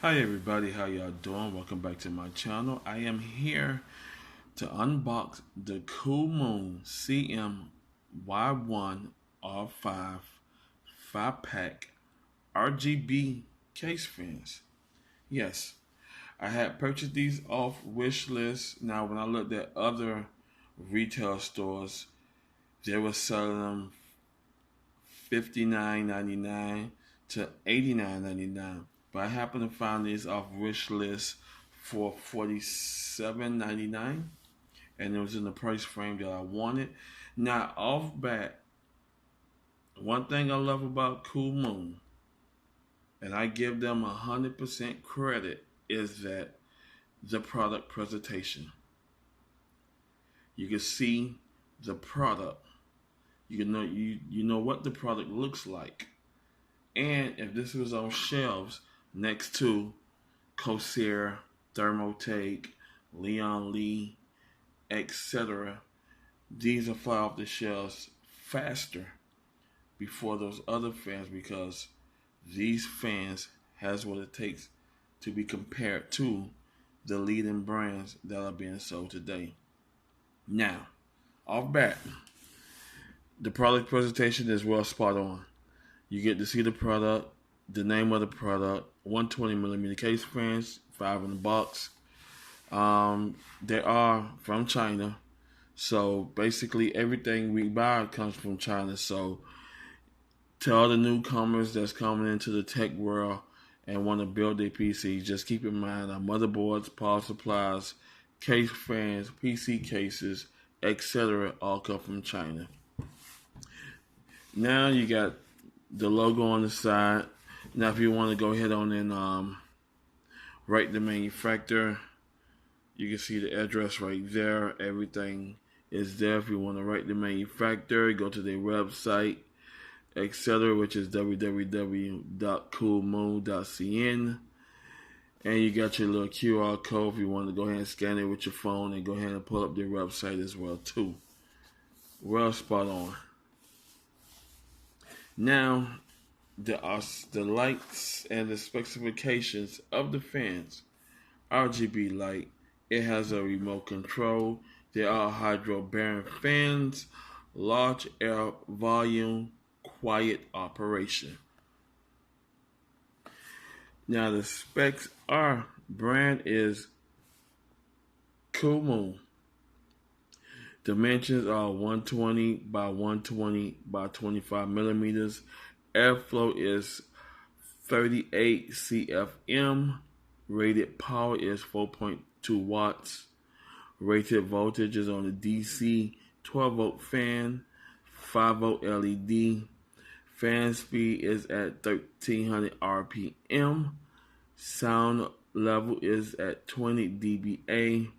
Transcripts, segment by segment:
Hi everybody, how y'all doing? Welcome back to my channel. I am here to unbox the Coolmoon Y1-R5 5-pack RGB case fans. Yes, I had purchased these off wish list. Now when I looked at other retail stores, they were selling them $59.99 to $89.99. But I happened to find these off wish list for $47.99, and it was in the price frame that I wanted. Now off bat, one thing I love about Coolmoon, and I give them 100% credit, is that the product presentation. You can see the product. You know what the product looks like. And if this was on shelves next to Corsair, Thermotake, Leon Lee, etc., these will fly off the shelves faster before those other fans, because these fans has what it takes to be compared to the leading brands that are being sold today. Now, off bat, the product presentation is well spot on. You get to see the product, the name of the product, 120mm case fans, 5 in the box. They are from China, so basically everything we buy comes from China. So to all the newcomers that's coming into the tech world and want to build their PC, just keep in mind our motherboards, power supplies, case fans, PC cases, etc. all come from China. Now you got the logo on the side. Now if you want to go ahead on and write the manufacturer, you can see the address right there. Everything is there. If you want to write the manufacturer, go to their website, etc., which is www.coolmoon.cn. And you got your little QR code if you want to go ahead and scan it with your phone and go ahead and pull up their website as well too. Well spot on. Now, the lights and the specifications of the fans. RGB light. It has a remote control. There are hydro-bearing fans, large air volume, quiet operation. Now the specs are, brand is Coolmoon. Dimensions are 120 by 120 by 25 millimeters. Airflow is 38 CFM. Rated power is 4.2 watts. Rated voltage is on the DC 12 volt fan, 5 volt LED. Fan speed is at 1300 RPM. Sound level is at 20 dBA.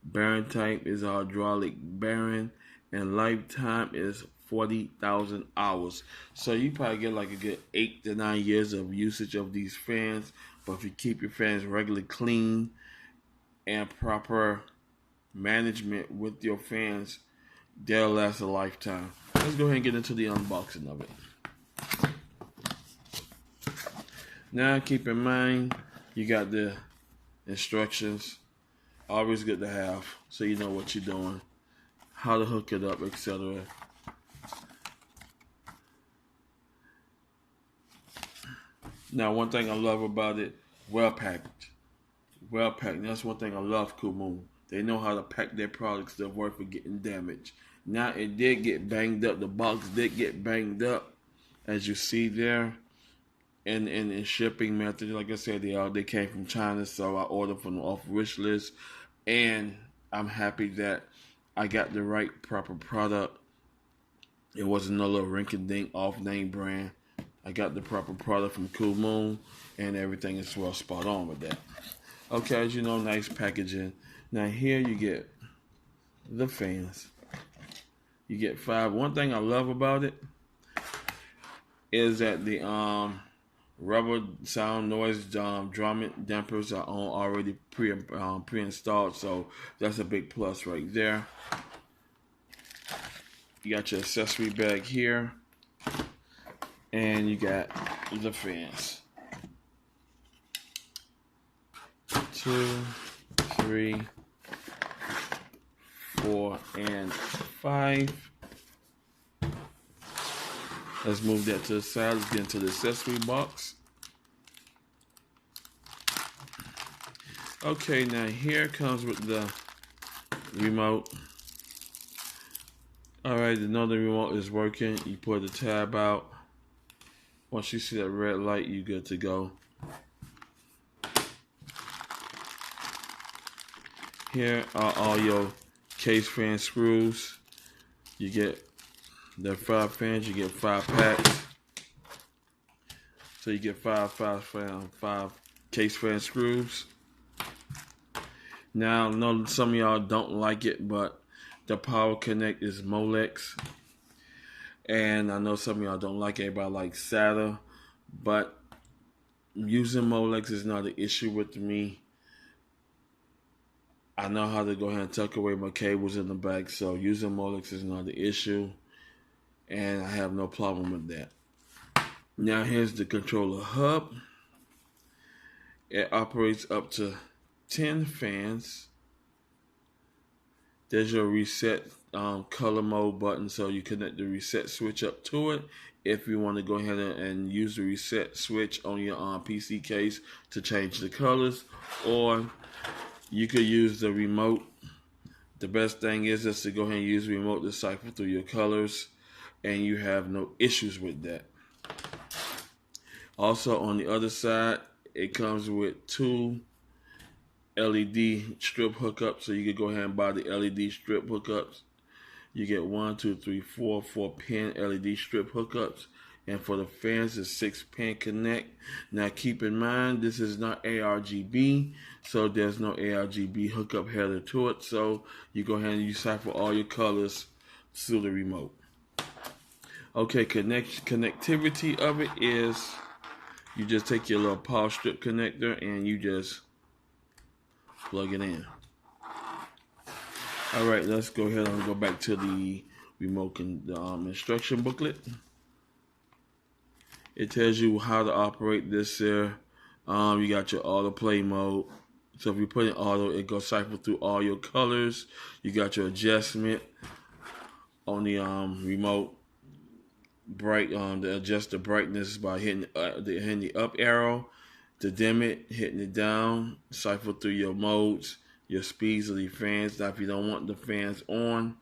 Bearing type is hydraulic bearing, and lifetime is 40,000 hours. So you probably get like a good 8 to 9 years of usage of these fans. But if you keep your fans regularly clean and proper management with your fans, they'll last a lifetime. Let's go ahead and get into the unboxing of it. Now keep in mind, you got the instructions. Always good to have, so you know what you're doing, how to hook it up, etc. Now, one thing I love about it, well packed. Well packed. That's one thing I love Coolmoon. They know how to pack their products to avoid for getting damaged. Now, it did get banged up. The box did get banged up, as you see there. And in shipping method, like I said, they came from China, so I ordered from the off wish list. And I'm happy that I got the right proper product. It wasn't no little rinky-dink off-name brand. I got the proper product from Coolmoon, and everything is well spot on with that. Okay, as you know, nice packaging. Now here you get the fans. You get 5. One thing I love about it is that the rubber sound noise drum dampers are already pre-installed, so that's a big plus right there. You got your accessory bag here, and you got the fans. 2, 3, 4, and 5. Let's move that to the side. Let's get into the accessory box. Okay, now here comes with the remote. Alright, the know the remote is working. You pull the tab out. Once you see that red light, you're good to go. Here are all your case fan screws. You get the 5 fans, you get 5 packs. So you get 5 case fan screws. Now, I know some of y'all don't like it, but the power connect is Molex. And I know some of y'all don't like it, everybody likes SATA. But using Molex is not an issue with me. I know how to go ahead and tuck away my cables in the back, so using Molex is not the issue. And I have no problem with that. Now here's the controller hub. It operates up to 10 fans. There's your reset color mode button, so you connect the reset switch up to it if you want to go ahead and use the reset switch on your PC case to change the colors, or you could use the remote. The best thing is just to go ahead and use the remote to cycle through your colors, and you have no issues with that. Also, on the other side, it comes with 2 LED strip hookups, so you can go ahead and buy the LED strip hookups. You get 1, 2, 3, 4 pin LED strip hookups, and for the fans, it's 6 pin connect. Now, keep in mind, this is not ARGB, so there's no ARGB hookup header to it. So you go ahead and you cycle all your colors through the remote. Okay, connectivity of it is you just take your little power strip connector and you just plug it in. All right, let's go ahead and go back to the remote instruction booklet. It tells you how to operate this here. You got your auto play mode. So if you put in auto, it goes cycle through all your colors. You got your adjustment on the remote. To adjust the brightness by hitting the up arrow. To dim it, hitting it down. Cycle through your modes, your speeds of the fans. Now, if you don't want the fans on,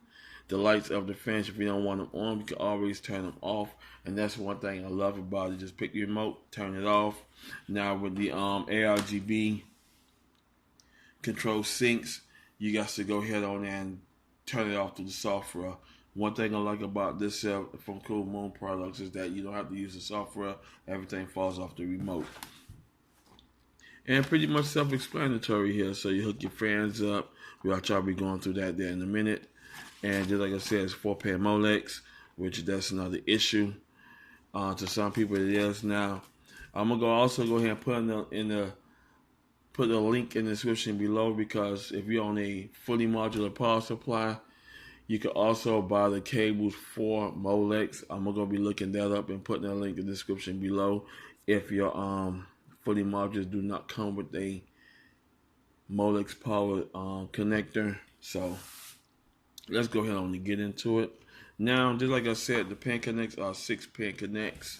the lights of the fans, if you don't want them on, you can always turn them off. And that's one thing I love about it. Just pick your remote, turn it off. Now with the ARGB control syncs, you got to go ahead on and turn it off through the software. One thing I like about this from Coolmoon products is that you don't have to use the software. Everything falls off the remote. And pretty much self-explanatory here. So you hook your fans up. I'll try to be going through that there in a minute. And just like I said, it's 4-pin Molex, which that's another issue. To some people it is. Now, I'm gonna also go ahead and put the link in the description below, because if you're on a fully modular power supply, you can also buy the cables for Molex. I'm gonna be looking that up and putting that link in the description below. If your fully modulars do not come with a Molex power connector. So let's go ahead and get into it. Now, just like I said, the pin connects are 6 pin connects.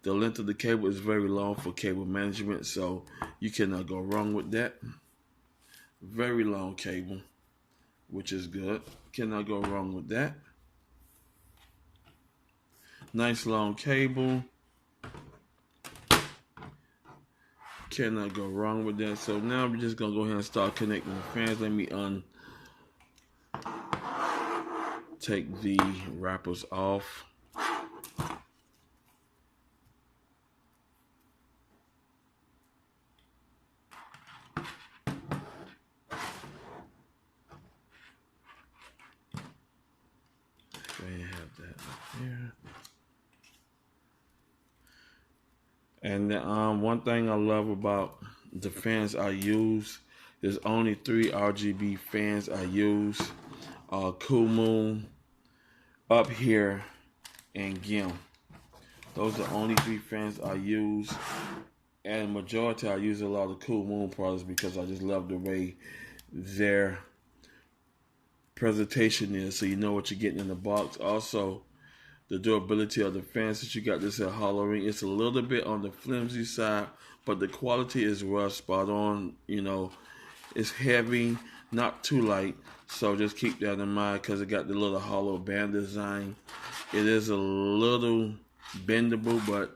The length of the cable is very long for cable management, so you cannot go wrong with that. Very long cable, which is good. Cannot go wrong with that. Nice long cable. Cannot go wrong with that. So now we're just gonna go ahead and start connecting the fans. Let me take the wrappers off. Have that up here. And one thing I love about the fans I use, there's only 3 RGB fans I use. Coolmoon, Up Here, and GIM. Those are the only 3 fans I use. And majority, I use a lot of Coolmoon products because I just love the way their presentation is, so you know what you're getting in the box. Also, the durability of the fans, since you got this at hollow ring, it's a little bit on the flimsy side, but the quality is well spot on. You know, it's heavy, not too light, so just keep that in mind because it got the little hollow band design. It is a little bendable, but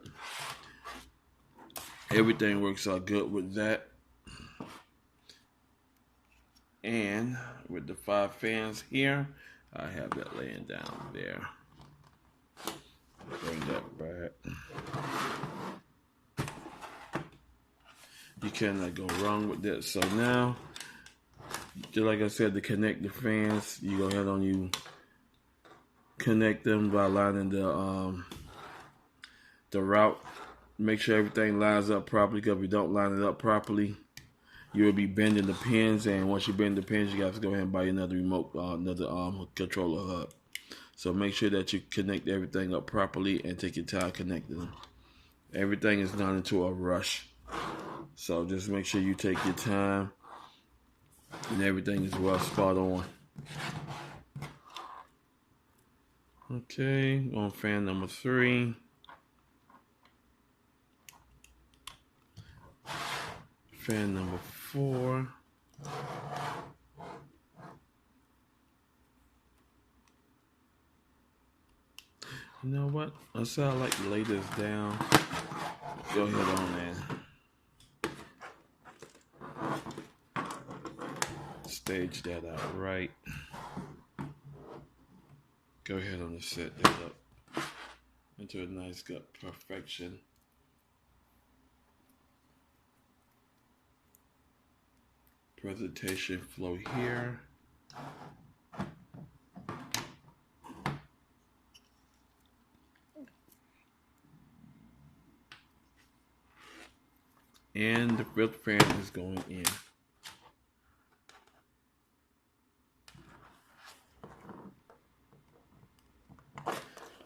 everything works out good with that. And with the 5 fans here, I have that laying down there. Bring that back. You cannot go wrong with that. So now, just like I said, to connect the fans, you go ahead on, you connect them by lining the route. Make sure everything lines up properly, because if you don't line it up properly, you will be bending the pins, and once you bend the pins, you have to go ahead and buy another remote, another controller hub. So make sure that you connect everything up properly and take your time connecting them. Everything is not into a rush. So just make sure you take your time and everything is well spot on. Okay, on fan number 3. Fan number 4. You know what? I said I like to lay this down. Go ahead on and stage that out right. Go ahead and set that up into a nice gut perfection. Presentation flow here. And the 5th fan is going in.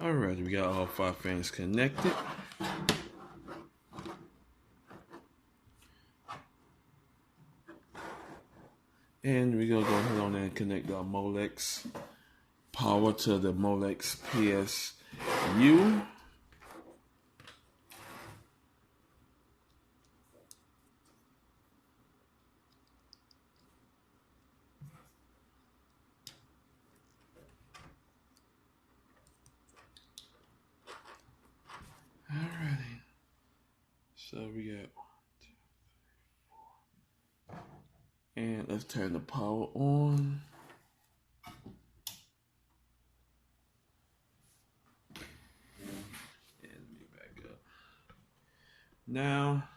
Alright, we got all 5 fans connected. And we're going to go ahead on and connect our Molex power to the Molex PSU. Alrighty. So we got 1, 2, 3, 4. And let's turn the power on. And let me back up. Now,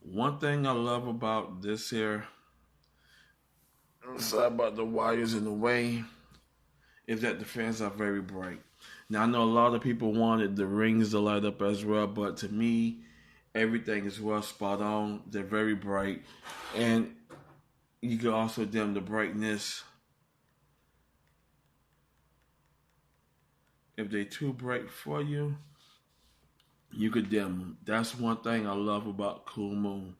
one thing I love about this here, sorry about the wires in the way, is that the fans are very bright. Now, I know a lot of people wanted the rings to light up as well, but to me, everything is well spot on. They're very bright. And you can also dim the brightness. If they're too bright for you, you could dim them. That's one thing I love about Coolmoon.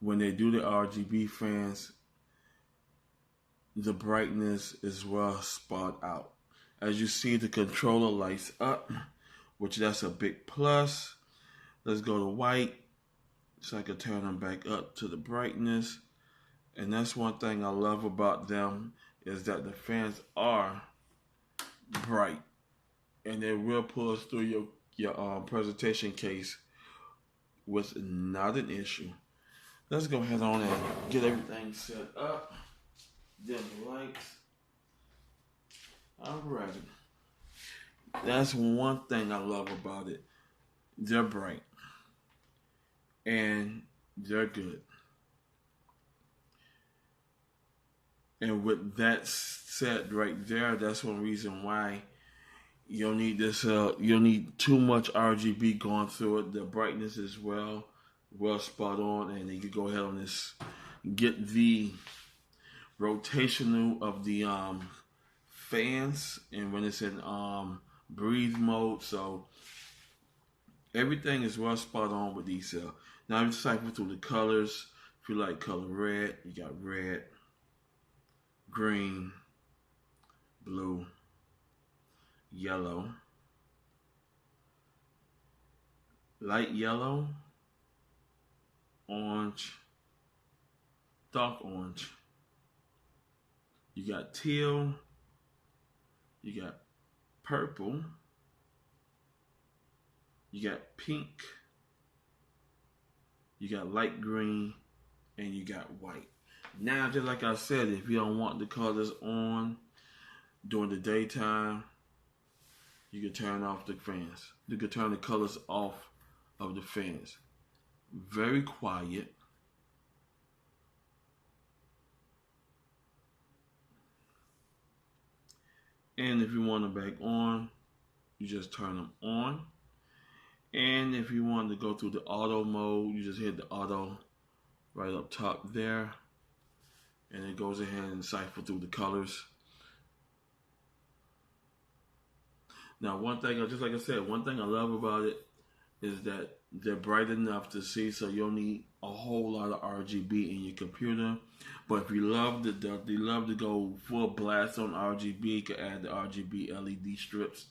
When they do the RGB fans, the brightness is well spot out. As you see, the controller lights up, which that's a big plus. Let's go to white so I can turn them back up to the brightness. And that's one thing I love about them, is that the fans are bright and they will pull through your presentation case with not an issue. Let's go ahead on and get everything set up. Dim the lights. Alright. That's one thing I love about it. They're bright. And they're good. And with that said right there, that's one reason why you don't need this. You don't need too much RGB going through it. The brightness is well spot on, and you can go ahead on this. Get the rotational of the fans, and when it's in breathe mode, so Everything is well spot on with these cells. Now I'm cycling through the colors. If you like color red, you got red, green, blue, yellow, light yellow, orange, dark orange. You got teal, you got purple, you got pink, you got light green, and you got white. Now, just like I said, if you don't want the colors on during the daytime, you can turn off the fans. You can turn the colors off of the fans. Very quiet. And if you want them back on, you just turn them on. And if you want to go through the auto mode, you just hit the auto right up top there. And it goes ahead and cycles through the colors. Now, one thing, just like I said, one thing I love about it is that they're bright enough to see, so you don't need a whole lot of RGB in your computer. But if you love to go full blast on RGB, you can add the RGB LED strips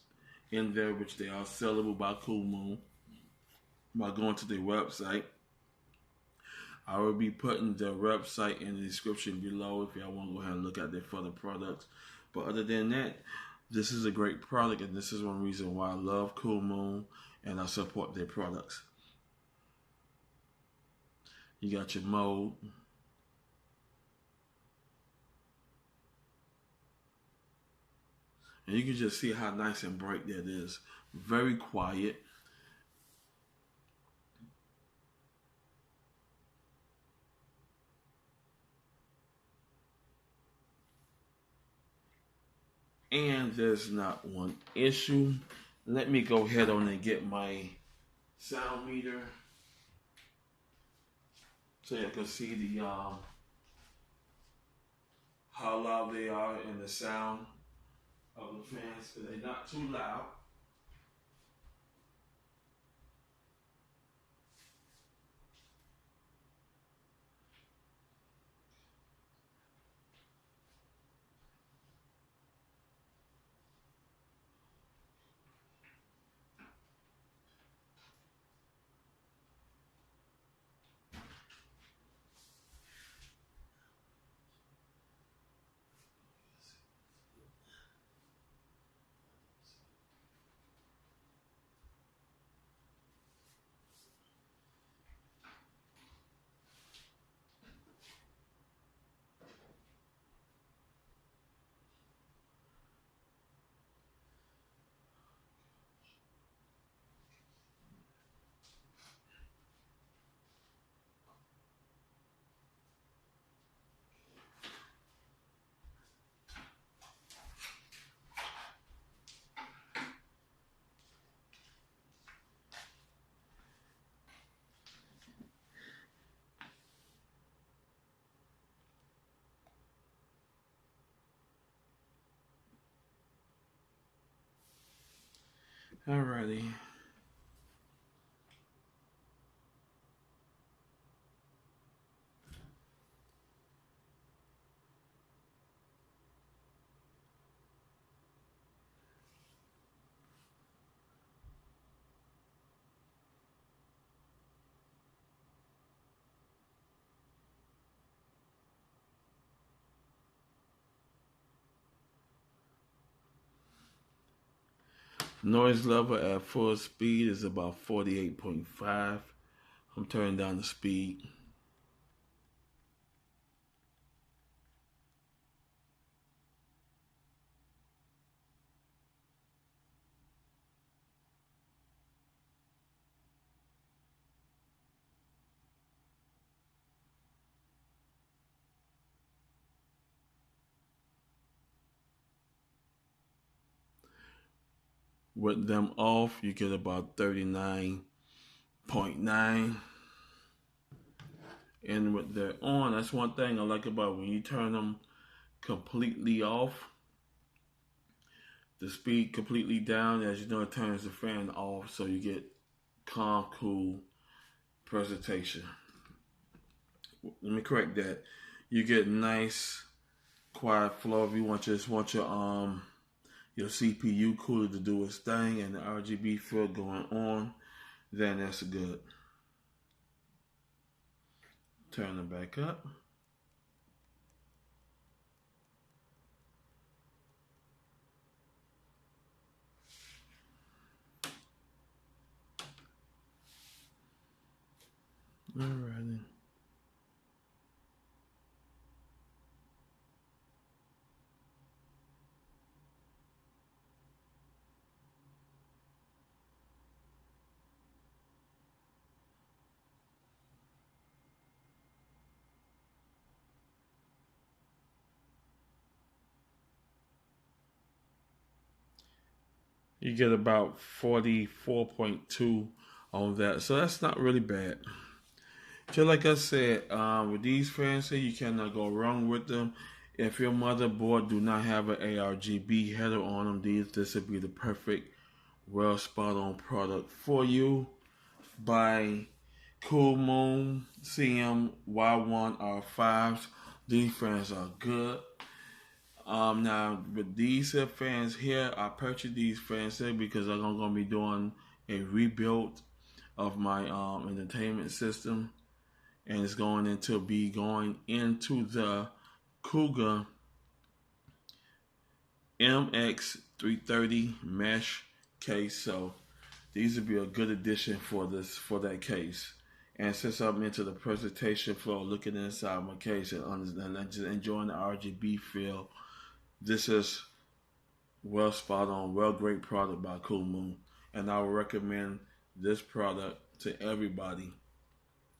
in there, which they are sellable by Coolmoon by going to their website. I will be putting their website in the description below if y'all want to go ahead and look at their further products. But other than that, this is a great product, and this is one reason why I love Coolmoon and I support their products. You got your mode. And you can just see how nice and bright that is. Very quiet. And there's not one issue. Let me go ahead on and get my sound meter so you can see the how loud they are and the sound of the fans, because they're not too loud. Alrighty. Noise level at full speed is about 48.5. I'm turning down the speed. With them off, you get about 39.9. And with they're on, that's one thing I like about when you turn them completely off, the speed completely down, as you know, it turns the fan off, so you get calm, cool presentation. Let me correct that. You get nice, quiet flow. If you just want your CPU cooler to do its thing and the RGB fill going on, then that's good. Turn it back up. Alrighty. You get about 44.2 on that, so that's not really bad. Just like I said, with these fans here, you cannot go wrong with them. If your motherboard do not have an ARGB header on them, this would be the perfect, well spot on product for you. By Coolmoon Y1-R5s. These fans are good. Now with these fans here, I purchased these fans here because I'm gonna be doing a rebuild of my entertainment system, and it's going into the Cougar MX330 mesh case. So these would be a good addition for that case. And since I'm into the presentation flow, looking inside my case and just enjoying the RGB feel, this is well spot on, well great product by Coolmoon. And I would recommend this product to everybody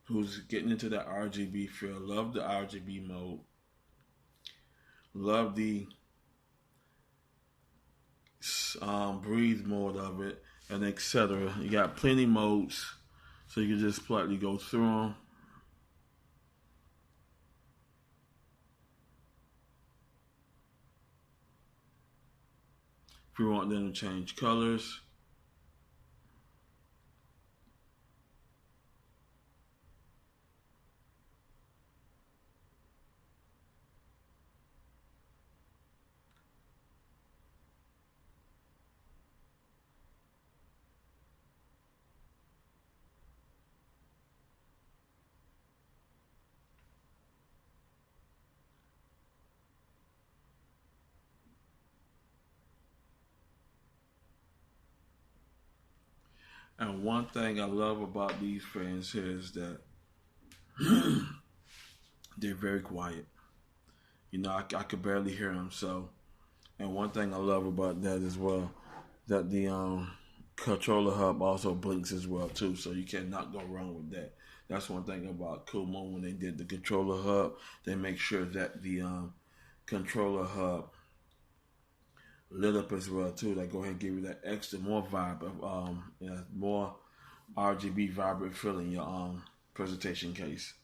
who's getting into that RGB feel. Love the RGB mode. Love the breathe mode of it, and etc. You got plenty modes, so you can just politely go through them. If you want them to change colors. And one thing I love about these fans here is that they're very quiet. You know, I could barely hear them. So, and one thing I love about that as well, that the controller hub also blinks as well too. So you cannot go wrong with that. That's one thing about Coolmoon. When they did the controller hub, they make sure that the controller hub lit up as well too. They go ahead and give you that extra more vibe of more RGB vibrant feel in your presentation case.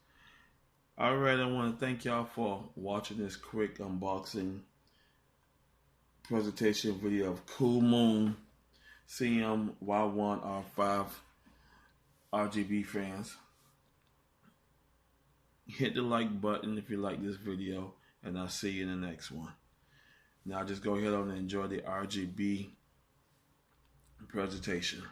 Alright, I want to thank y'all for watching this quick unboxing presentation video of Coolmoon Y1-R5 RGB fans. Hit the like button if you like this video, and I'll see you in the next one. Now just go ahead and enjoy the RGB presentation.